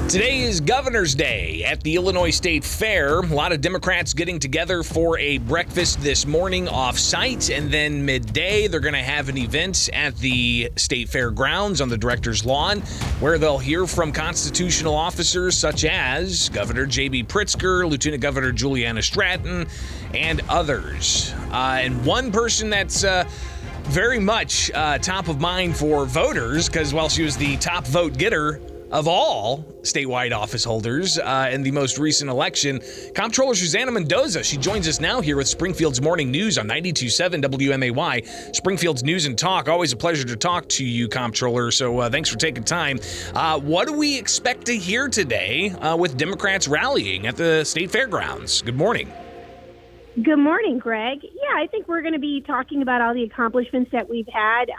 Today is Governor's Day at the Illinois State Fair. A lot of Democrats getting together for a breakfast this morning off-site, and then midday they're going to have an event at the State Fair grounds on the director's lawn where they'll hear from constitutional officers such as Governor J.B. Pritzker, Lieutenant Governor Juliana Stratton, and others. And one person that's very much top of mind for voters, because while she was the top vote getter of all statewide office holders in the most recent election, Comptroller Susana Mendoza. She joins us now here with Springfield's Morning News on 92.7 WMAY. Springfield's News and Talk. Always a pleasure to talk to you, Comptroller. So thanks for taking time. What do we expect to hear today with Democrats rallying at the state fairgrounds? Good morning. Good morning, Greg. Yeah, I think we're going to be talking about all the accomplishments that we've had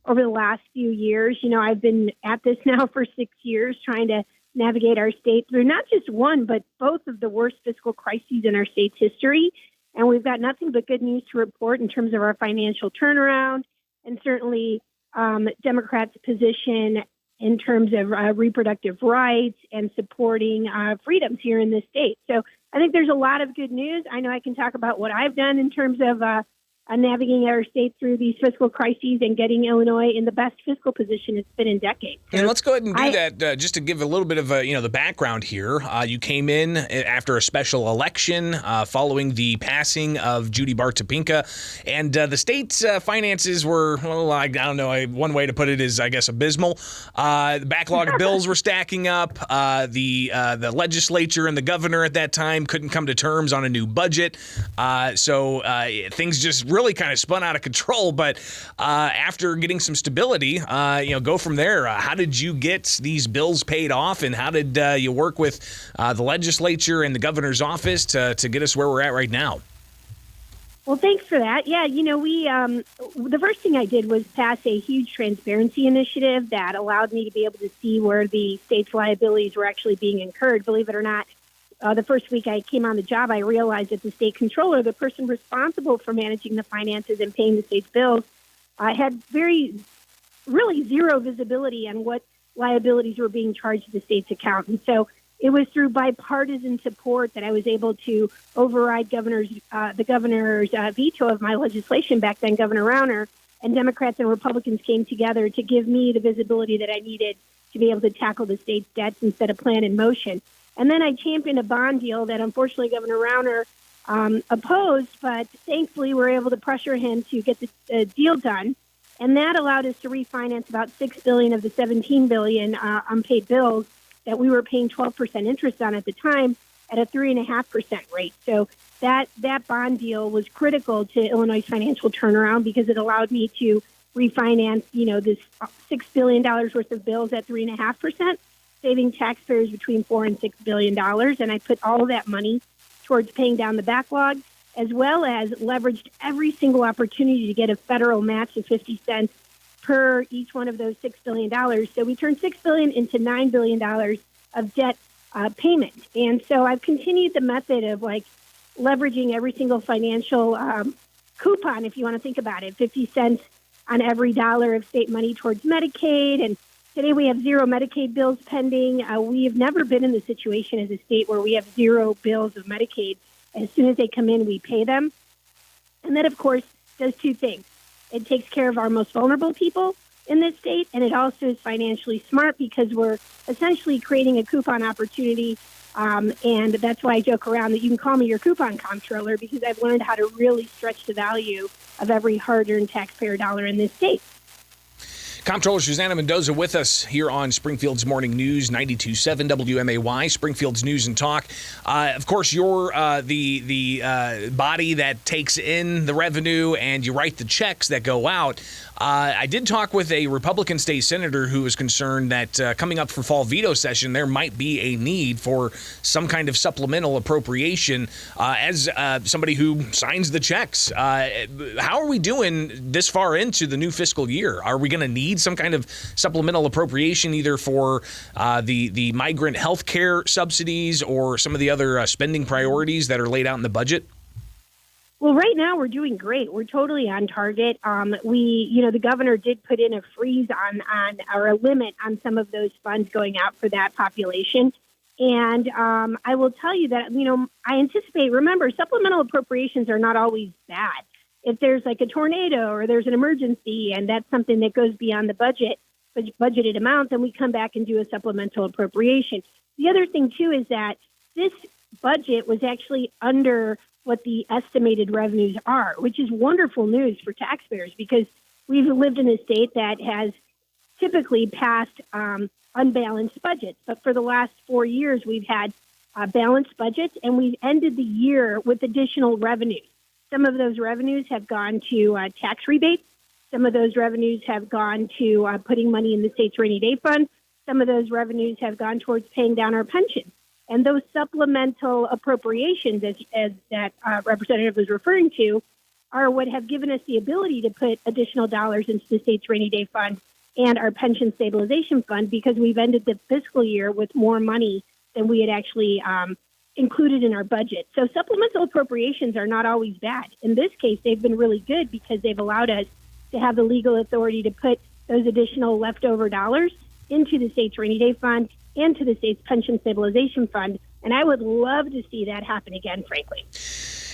over the last few years. You know, I've been at this now for 6 years trying to navigate our state through not just one, but both of the worst fiscal crises in our state's history. And we've got nothing but good news to report in terms of our financial turnaround and certainly Democrats' position in terms of reproductive rights and supporting freedoms here in this state. So I think there's a lot of good news. I know I can talk about what I've done in terms of navigating our state through these fiscal crises and getting Illinois in the best fiscal position it's been in decades. So and let's go ahead and do that just to give a little bit of the background here. You came in after a special election following the passing of Judy Bart Topinka, and the state's finances were, well, I don't know, one way to put it is, I guess, abysmal. The backlog of bills were stacking up. The legislature and the governor at that time couldn't come to terms on a new budget. So things just really kind of spun out of control, but after getting some stability, go from there. How did you get these bills paid off, and how did you work with the legislature and the governor's office to get us where we're at right now? Well, thanks for that. Yeah, we the first thing I did was pass a huge transparency initiative that allowed me to be able to see where the state's liabilities were actually being incurred. Believe it or not, the first week I came on the job, I realized that the state controller, the person responsible for managing the finances and paying the state's bills, had really zero visibility on what liabilities were being charged to the state's account. And so it was through bipartisan support that I was able to override the governor's veto of my legislation back then, Governor Rauner, and Democrats and Republicans came together to give me the visibility that I needed to be able to tackle the state's debts and set a plan in motion. And then I championed a bond deal that unfortunately Governor Rauner opposed, but thankfully we were able to pressure him to get the deal done. And that allowed us to refinance about $6 billion of the $17 billion unpaid bills that we were paying 12% interest on at the time at a 3.5% rate. So that bond deal was critical to Illinois' financial turnaround because it allowed me to refinance, this $6 billion worth of bills at 3.5%. Saving taxpayers between $4 and $6 billion. And I put all of that money towards paying down the backlog, as well as leveraged every single opportunity to get a federal match of 50 cents per each one of those $6 billion. So we turned $6 billion into $9 billion of debt payment. And so I've continued the method of leveraging every single financial coupon, if you want to think about it, 50 cents on every dollar of state money towards Medicaid. And today we have zero Medicaid bills pending. We have never been in the situation as a state where we have zero bills of Medicaid. As soon as they come in, we pay them. And that, of course, does two things. It takes care of our most vulnerable people in this state, and it also is financially smart because we're essentially creating a coupon opportunity. And that's why I joke around that you can call me your coupon comptroller because I've learned how to really stretch the value of every hard-earned taxpayer dollar in this state. Comptroller Susana Mendoza with us here on Springfield's Morning News, 92.7 WMAY, Springfield's News and Talk. Of course, you're the body that takes in the revenue and you write the checks that go out. I did talk with a Republican state senator who was concerned that coming up for fall veto session, there might be a need for some kind of supplemental appropriation as somebody who signs the checks. How are we doing this far into the new fiscal year? Are we going to need some kind of supplemental appropriation either for the migrant health care subsidies or some of the other spending priorities that are laid out in the budget? Well, right now we're doing great. We're totally on target. The governor did put in a freeze on or a limit on some of those funds going out for that population. And I will tell you that, I anticipate, remember, supplemental appropriations are not always bad. If there's like a tornado or there's an emergency and that's something that goes beyond the budgeted amount, then we come back and do a supplemental appropriation. The other thing, too, is that this budget was actually under what the estimated revenues are, which is wonderful news for taxpayers because we've lived in a state that has typically passed unbalanced budgets. But for the last 4 years, we've had balanced budgets, and we've ended the year with additional revenues. Some of those revenues have gone to tax rebates. Some of those revenues have gone to putting money in the state's rainy day fund. Some of those revenues have gone towards paying down our pension. And those supplemental appropriations, as that representative was referring to, are what have given us the ability to put additional dollars into the state's rainy day fund and our pension stabilization fund because we've ended the fiscal year with more money than we had actually included in our budget. So supplemental appropriations are not always bad. In this case, they've been really good because they've allowed us to have the legal authority to put those additional leftover dollars into the state's rainy day fund and to the state's pension stabilization fund. And I would love to see that happen again, frankly.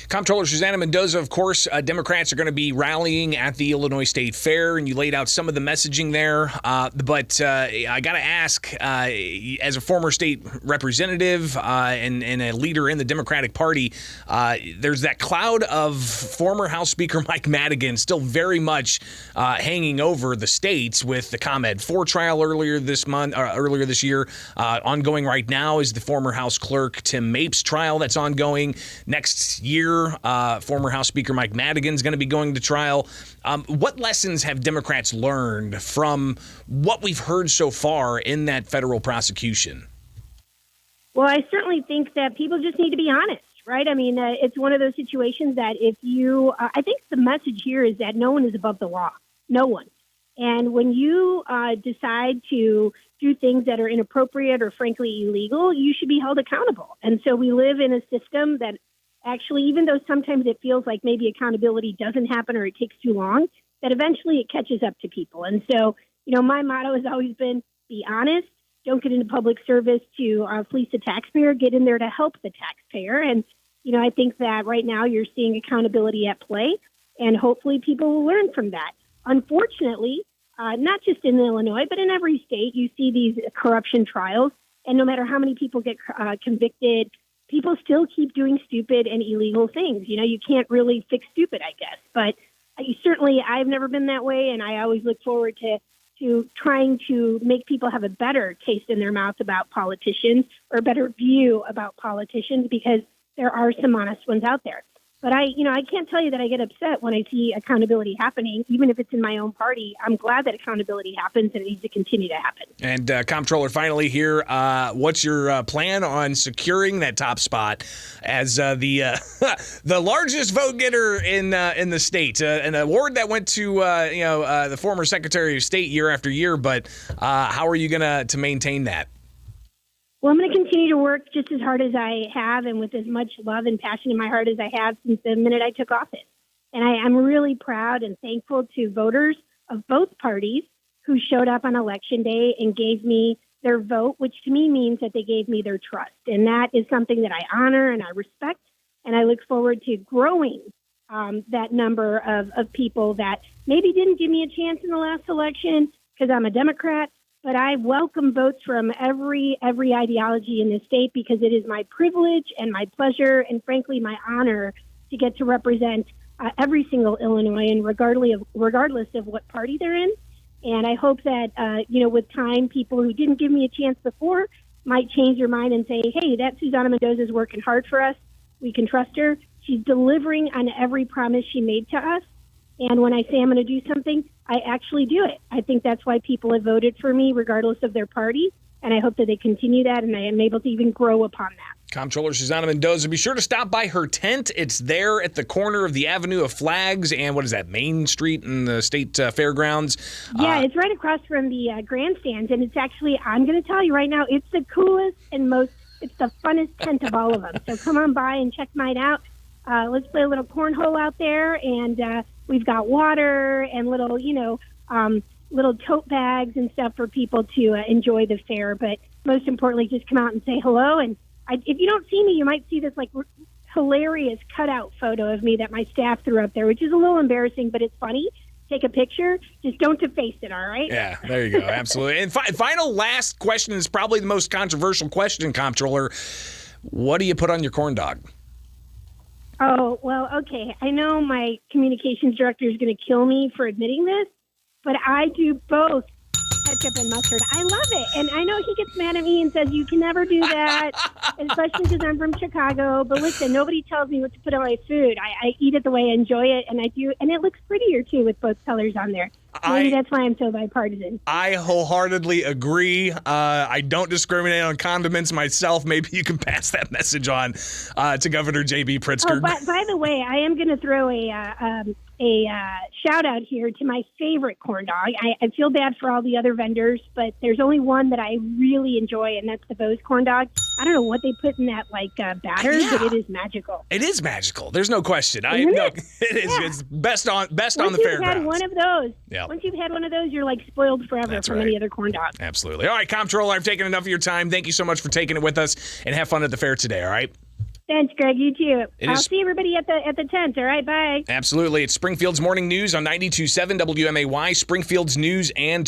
Comptroller Susana Mendoza, of course, Democrats are going to be rallying at the Illinois State Fair, and you laid out some of the messaging there. But I got to ask, as a former state representative and a leader in the Democratic Party, there's that cloud of former House Speaker Mike Madigan still very much hanging over the states with the ComEd 4 trial earlier this year. Ongoing right now is the former House Clerk Tim Mapes trial that's ongoing. Next year, former House Speaker Mike Madigan is going to be going to trial. What lessons have Democrats learned from what we've heard so far in that federal prosecution? Well, I certainly think that people just need to be honest, right? I mean, it's one of those situations that if you, I think the message here is that no one is above the law. No one. And when you decide to do things that are inappropriate or frankly illegal, you should be held accountable. And so we live in a system that actually, even though sometimes it feels like maybe accountability doesn't happen or it takes too long, that eventually it catches up to people. And so, my motto has always been be honest, don't get into public service to fleece the taxpayer, get in there to help the taxpayer. And, I think that right now you're seeing accountability at play, and hopefully people will learn from that. Unfortunately, not just in Illinois, but in every state, you see these corruption trials, and no matter how many people get convicted, people still keep doing stupid and illegal things. You can't really fix stupid, I guess. But certainly I've never been that way, and I always look forward to trying to make people have a better taste in their mouth about politicians or a better view about politicians because there are some honest ones out there. But I can't tell you that I get upset when I see accountability happening, even if it's in my own party. I'm glad that accountability happens, and it needs to continue to happen. And Comptroller, finally here, what's your plan on securing that top spot as the largest vote getter in the state? An award that went to the former Secretary of State year after year. But how are you going to maintain that? Well, I'm going to continue to work just as hard as I have and with as much love and passion in my heart as I have since the minute I took office. And I'm really proud and thankful to voters of both parties who showed up on Election Day and gave me their vote, which to me means that they gave me their trust. And that is something that I honor and I respect. And I look forward to growing that number of people that maybe didn't give me a chance in the last election because I'm a Democrat. But I welcome votes from every ideology in this state because it is my privilege and my pleasure and, frankly, my honor to get to represent every single Illinoisan, regardless of what party they're in. And I hope that, with time, people who didn't give me a chance before might change their mind and say, hey, that Susana Mendoza is working hard for us. We can trust her. She's delivering on every promise she made to us. And when I say I'm going to do something, I actually do it. I think that's why people have voted for me, regardless of their party. And I hope that they continue that, and I am able to even grow upon that. Comptroller Susana Mendoza, be sure to stop by her tent. It's there at the corner of the Avenue of Flags and what is that, Main Street in the State Fairgrounds? Yeah, it's right across from the grandstands, and it's actually, I'm going to tell you right now, it's the coolest and it's the funnest tent of all of them. So come on by and check mine out. let's play a little cornhole out there, and we've got water and little, little tote bags and stuff for people to enjoy the fair. But most importantly, just come out and say hello. And if you don't see me, you might see this hilarious cutout photo of me that my staff threw up there, which is a little embarrassing, but it's funny. Take a picture. Just don't deface it, all right? Yeah, there you go. Absolutely. And final last question is probably the most controversial question, Comptroller. What do you put on your corn dog? Oh, well, okay. I know my communications director is going to kill me for admitting this, but I do both ketchup and mustard. I love it. And I know he gets mad at me and says, you can never do that, especially because I'm from Chicago. But listen, nobody tells me what to put on my food. I eat it the way I enjoy it, and I do. And it looks prettier, too, with both colors on there. Maybe that's why I'm so bipartisan. I wholeheartedly agree. I don't discriminate on condiments myself. Maybe you can pass that message on to Governor J.B. Pritzker. Oh, by the way, I am going to throw a shout out here to my favorite corn dog. I feel bad for all the other vendors, but there's only one that I really enjoy, and that's the Bo's corn dog. I don't know what they put in that batter, but it is magical. It is magical. There's no question. It is. Yeah. It's best on the fairgrounds. Once you've had one of those, yeah. Once you've had one of those, you're spoiled forever from any other corn dog. Absolutely. All right, Comptroller, I've taken enough of your time. Thank you so much for taking it with us, and have fun at the fair today. All right. Thanks, Greg. You too. I'll see everybody at the tent. All right, bye. Absolutely. It's Springfield's Morning News on 92.7 WMAY, Springfield's News and